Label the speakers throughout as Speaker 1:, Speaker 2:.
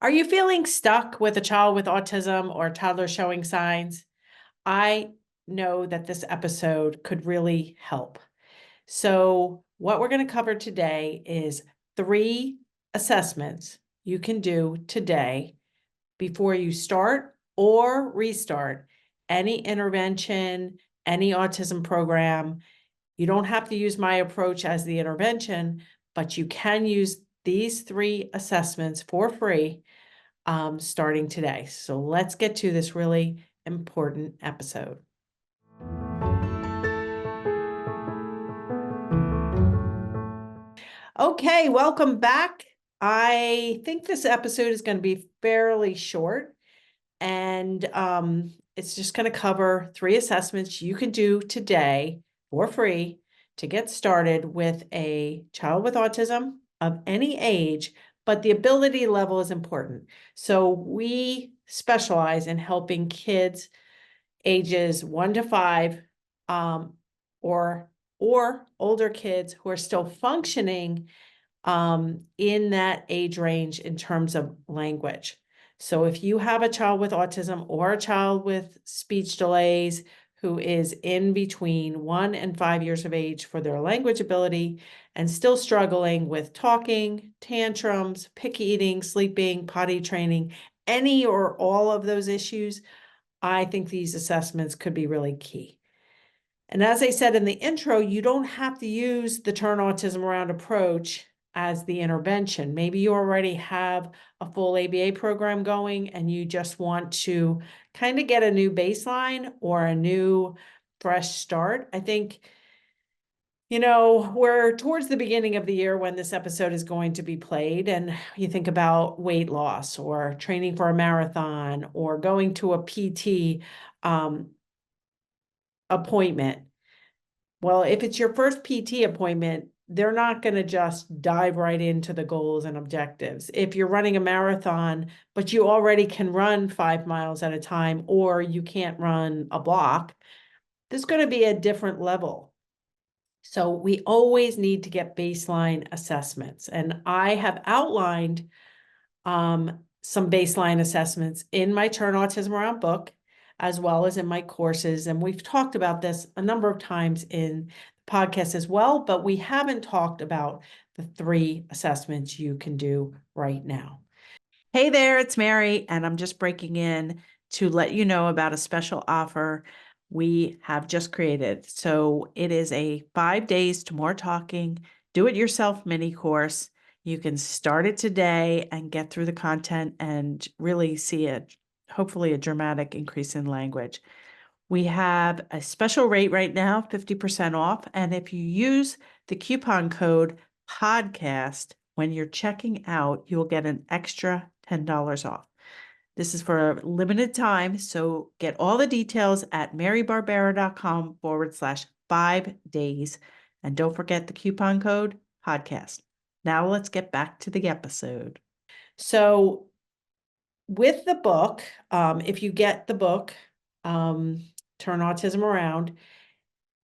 Speaker 1: Are you feeling stuck with a child with autism or a toddler showing signs? I know that this episode could really help. So, what we're going to cover today is 3 assessments you can do today before you start or restart any intervention, any autism program. You don't have to use my approach as the intervention, but you can use these 3 assessments for free starting today. So let's get to this really important episode. Okay, welcome back. I think this episode is going to be fairly short, and it's just going to cover 3 assessments you can do today for free to get started with a child with autism of any age, but the ability level is important. So we specialize in helping kids ages 1 to 5, um, or older kids who are still functioning in that age range in terms of language. So if you have a child with autism or a child with speech delays who is in between 1 and 5 years of age for their language ability and still struggling with talking, tantrums, picky eating, sleeping, potty training, any or all of those issues, I think these assessments could be really key. And as I said in the intro, you don't have to use the Turn Autism Around approach as the intervention. Maybe you already have a full ABA program going and you just want to kind of get a new baseline or a new fresh start. I think, we're towards the beginning of the year when this episode is going to be played, and you think about weight loss or training for a marathon or going to a PT appointment. Well, if it's your first PT appointment, they're not going to just dive right into the goals and objectives. If you're running a marathon, but you already can run 5 miles at a time, or you can't run a block, there's going to be a different level. So we always need to get baseline assessments. And I have outlined some baseline assessments in my Turn Autism Around book, as well as in my courses. And we've talked about this a number of times in the podcast as well, but we haven't talked about the 3 assessments you can do right now. Hey there, it's Mary, and I'm just breaking in to let you know about a special offer we have just created. So it is a 5 days to more talking, do-it-yourself mini course. You can start it today and get through the content and really see hopefully a dramatic increase in language. We have a special rate right now, 50% off. And if you use the coupon code podcast when you're checking out, you'll get an extra $10 off. This is for a limited time, so get all the details at marybarbera.com/5 days. And don't forget the coupon code podcast. Now let's get back to the episode. So with the book, if you get the book, Turn Autism Around,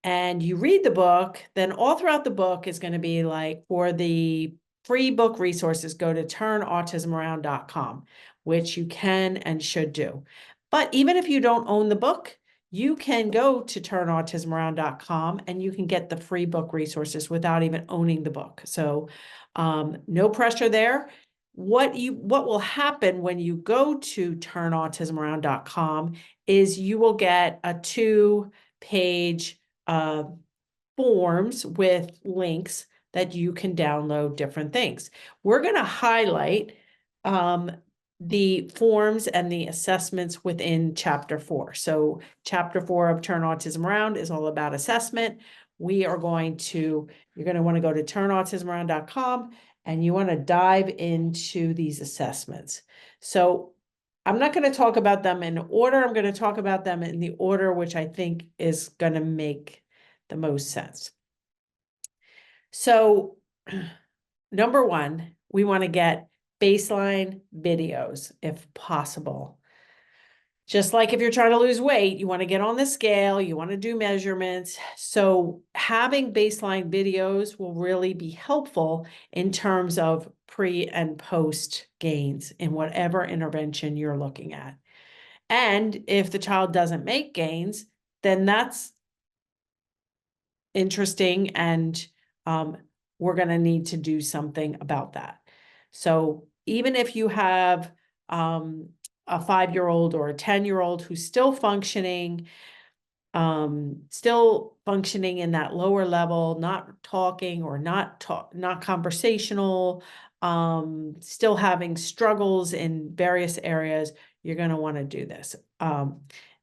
Speaker 1: and you read the book, then all throughout the book is going to be like, for the free book resources, go to turnautismaround.com, which you can and should do. But even if you don't own the book, you can go to turnautismaround.com and you can get the free book resources without even owning the book. So no pressure there. What will happen when you go to turnautismaround.com is you will get a 2-page forms with links that you can download different things. We're going to highlight the forms and the assessments within chapter 4. So chapter 4 of Turn Autism Around is all about assessment. You're going to want to go to turnautismaround.com and you want to dive into these assessments. So I'm not going to talk about them in order. I'm going to talk about them in the order which I think is going to make the most sense. So number 1, we want to get baseline videos if possible. Just like if you're trying to lose weight, you want to get on the scale, you want to do measurements. So having baseline videos will really be helpful in terms of pre and post gains in whatever intervention you're looking at. And if the child doesn't make gains, then that's interesting, and we're going to need to do something about that. So even if you have a 5-year-old or a 10-year-old who's still functioning in that lower level, not talking or not conversational, still having struggles in various areas, you're going to want to do this,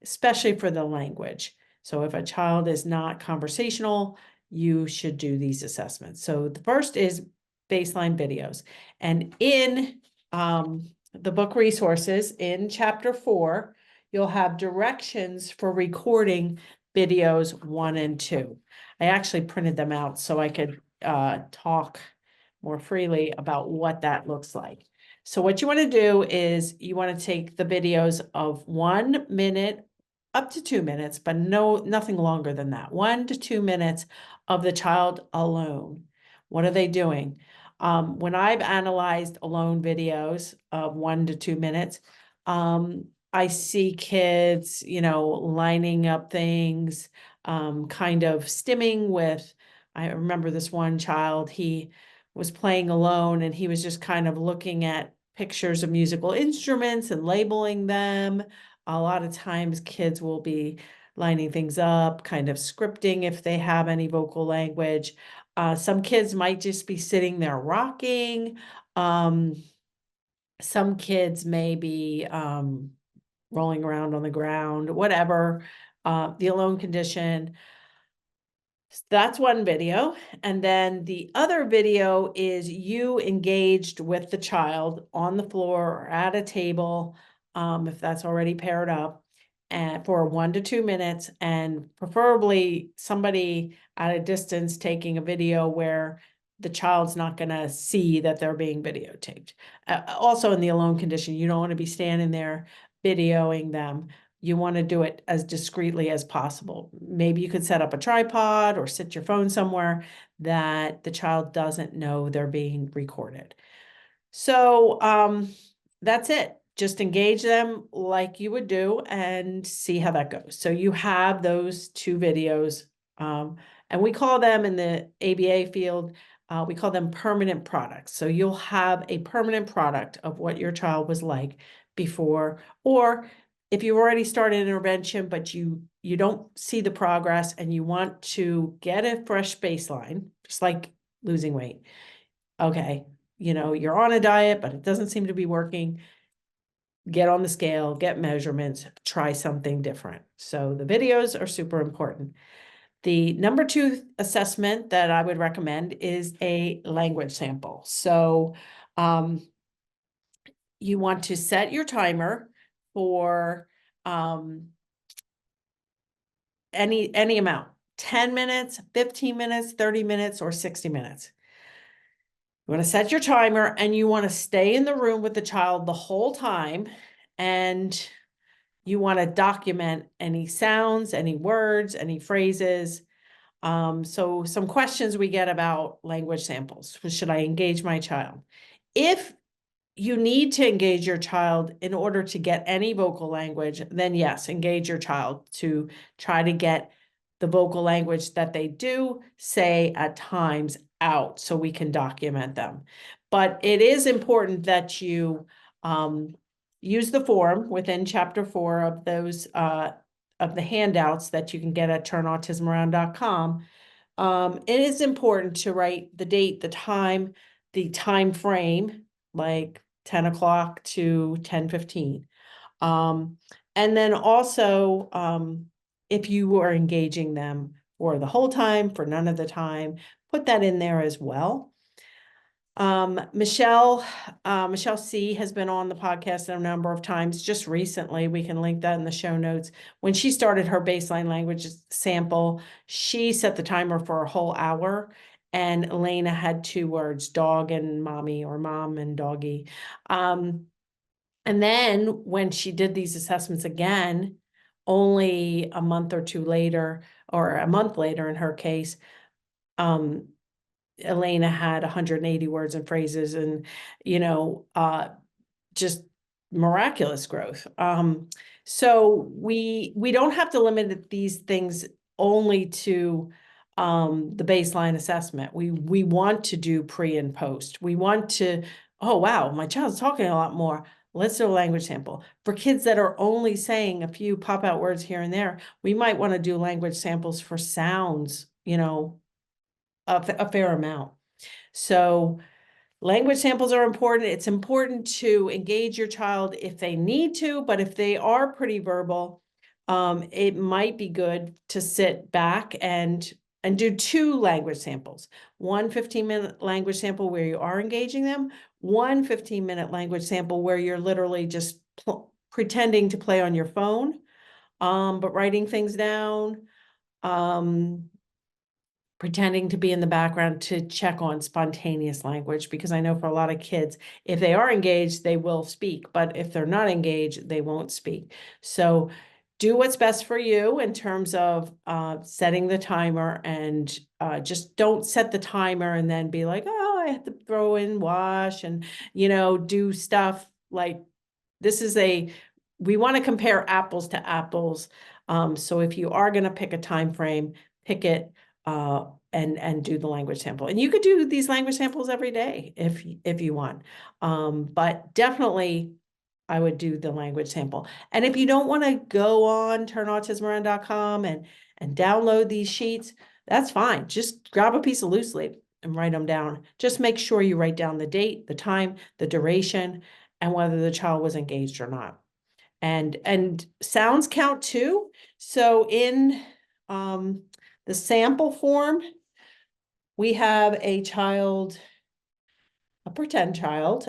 Speaker 1: especially for the language. So if a child is not conversational, you should do these assessments. So the first is baseline videos. And in the book resources, in chapter 4, you'll have directions for recording videos 1 and 2. I actually printed them out so I could talk more freely about what that looks like. So what you want to do is you want to take the videos of 1 minute up to 2 minutes, but nothing longer than that. 1 to 2 minutes of the child alone. What are they doing? When I've analyzed alone videos of 1 to 2 minutes, I see kids, lining up things, kind of stimming with, I remember this one child, he was playing alone and he was just kind of looking at pictures of musical instruments and labeling them. A lot of times kids will be lining things up, kind of scripting if they have any vocal language. Some kids might just be sitting there rocking. Some kids may be rolling around on the ground, whatever, the alone condition. That's one video. And then the other video is you engaged with the child on the floor or at a table, if that's already paired up, and for 1 to 2 minutes, and preferably somebody at a distance taking a video where the child's not going to see that they're being videotaped. Also in the alone condition, you don't want to be standing there videoing them. You want to do it as discreetly as possible. Maybe you could set up a tripod or sit your phone somewhere that the child doesn't know they're being recorded. So that's it. Just engage them like you would do and see how that goes. So you have those 2 videos, and we call them in the ABA field, we call them permanent products. So you'll have a permanent product of what your child was like before, or if you already started intervention, but you don't see the progress and you want to get a fresh baseline, just like losing weight. Okay, you're on a diet, but it doesn't seem to be working. Get on the scale, get measurements, try something different. So the videos are super important. The number 2 assessment that I would recommend is a language sample. So you want to set your timer for any amount, 10 minutes, 15 minutes, 30 minutes, or 60 minutes. You want to set your timer and you want to stay in the room with the child the whole time, and you want to document any sounds, any words, any phrases. So some questions we get about language samples. Should I engage my child? If you need to engage your child in order to get any vocal language, then yes, engage your child to try to get the vocal language that they do say at times out so we can document them. But it is important that you use the form within chapter 4 of those of the handouts that you can get at turnautismaround.com. It is important to write the date, the time frame, like 10 o'clock to 10:15. And then also, if you are engaging them for the whole time, for none of the time, put that in there as well. Michelle C. has been on the podcast a number of times just recently. We can link that in the show notes. When she started her baseline language sample, she set the timer for a whole hour, and Elena had 2 words, dog and mommy, or mom and doggy. And then when she did these assessments again, only a month or 2 later, or a month later in her case, Elena had 180 words and phrases, and, just miraculous growth. So we don't have to limit these things only to the baseline assessment. We want to do pre and post. We want to, oh wow, my child's talking a lot more. Let's do a language sample. For kids that are only saying a few pop out words here and there, we might want to do language samples for sounds, a fair amount. So language samples are important. It's important to engage your child if they need to, but if they are pretty verbal, it might be good to sit back and do 2 language samples. One 15-minute language sample where you are engaging them, one 15-minute language sample where you're literally just pretending to play on your phone, but writing things down. Pretending to be in the background to check on spontaneous language, because I know for a lot of kids, if they are engaged, they will speak, but if they're not engaged, they won't speak. So do what's best for you in terms of setting the timer, and just don't set the timer and then be like, oh, I have to throw in wash and, do stuff like we want to compare apples to apples. So if you are going to pick a time frame, pick it and do the language sample. And you could do these language samples every day if you want. But definitely I would do the language sample. And if you don't want to go on turnautismaround.com and download these sheets, that's fine. Just grab a piece of loose leaf and write them down. Just make sure you write down the date, the time, the duration, and whether the child was engaged or not. And sounds count too. So in the sample form, we have a pretend child,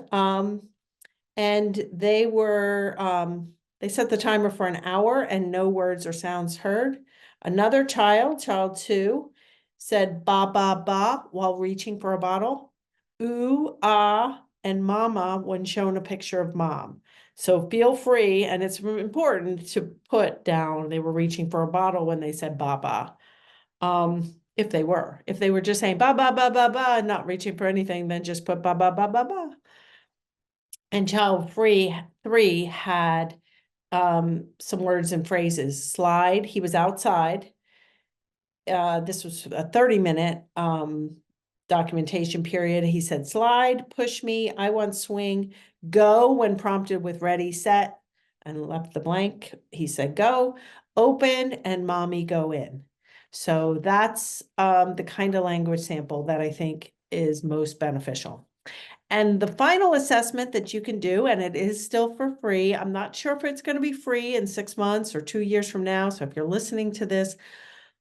Speaker 1: and they set the timer for an hour and no words or sounds heard. Another child 2, said ba, ba, ba while reaching for a bottle, ooh, ah, and mama when shown a picture of mom. So feel free, and it's important to put down they were reaching for a bottle when they said ba, ba. If they were just saying ba, ba, ba, ba, ba, and not reaching for anything, then just put ba, ba, ba, ba, ba. And child 3 had some words and phrases. Slide, he was outside. This was a 30-minute documentation period. He said, slide, push me, I want swing, go when prompted with ready, set, and left the blank. He said, go, open, and mommy go in. So that's the kind of language sample that I think is most beneficial. And the final assessment that you can do, and it is still for free. I'm not sure if it's going to be free in 6 months or 2 years from now. So if you're listening to this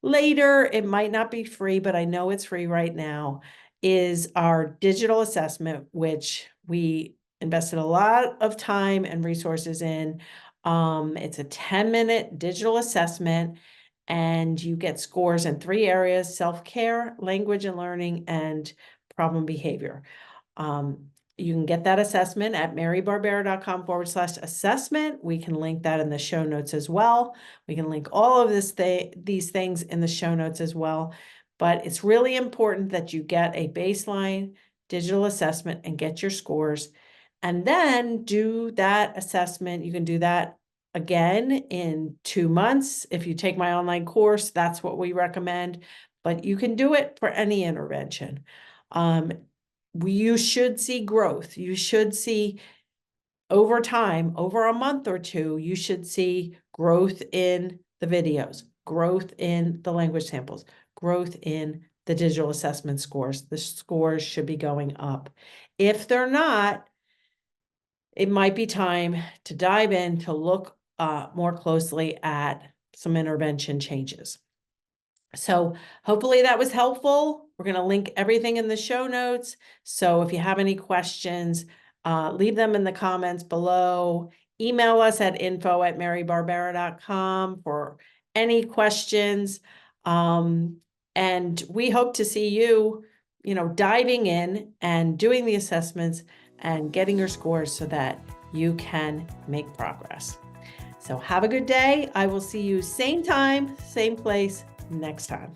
Speaker 1: later, it might not be free, but I know it's free right now, is our digital assessment, which we invested a lot of time and resources in. It's a 10-minute digital assessment, and you get scores in 3 areas: self-care, language and learning, and problem behavior. You can get that assessment at marybarbera.com/assessment. We can link that in the show notes as well. We can link all of these things in the show notes as well. But it's really important that you get a baseline digital assessment and get your scores, and then do that assessment. You can do that again in 2 months. If you take my online course, that's what we recommend, but you can do it for any intervention. You should see growth. You should see over time, over a month or 2, you should see growth in the videos, growth in the language samples, growth in the digital assessment scores. The scores should be going up. If they're not, it might be time to dive in to look more closely at some intervention changes. So hopefully that was helpful. We're going to link everything in the show notes. So if you have any questions, leave them in the comments below. Email us at info@marybarbera.com for any questions. And we hope to see you, diving in and doing the assessments and getting your scores so that you can make progress. So have a good day. I will see you same time, same place next time.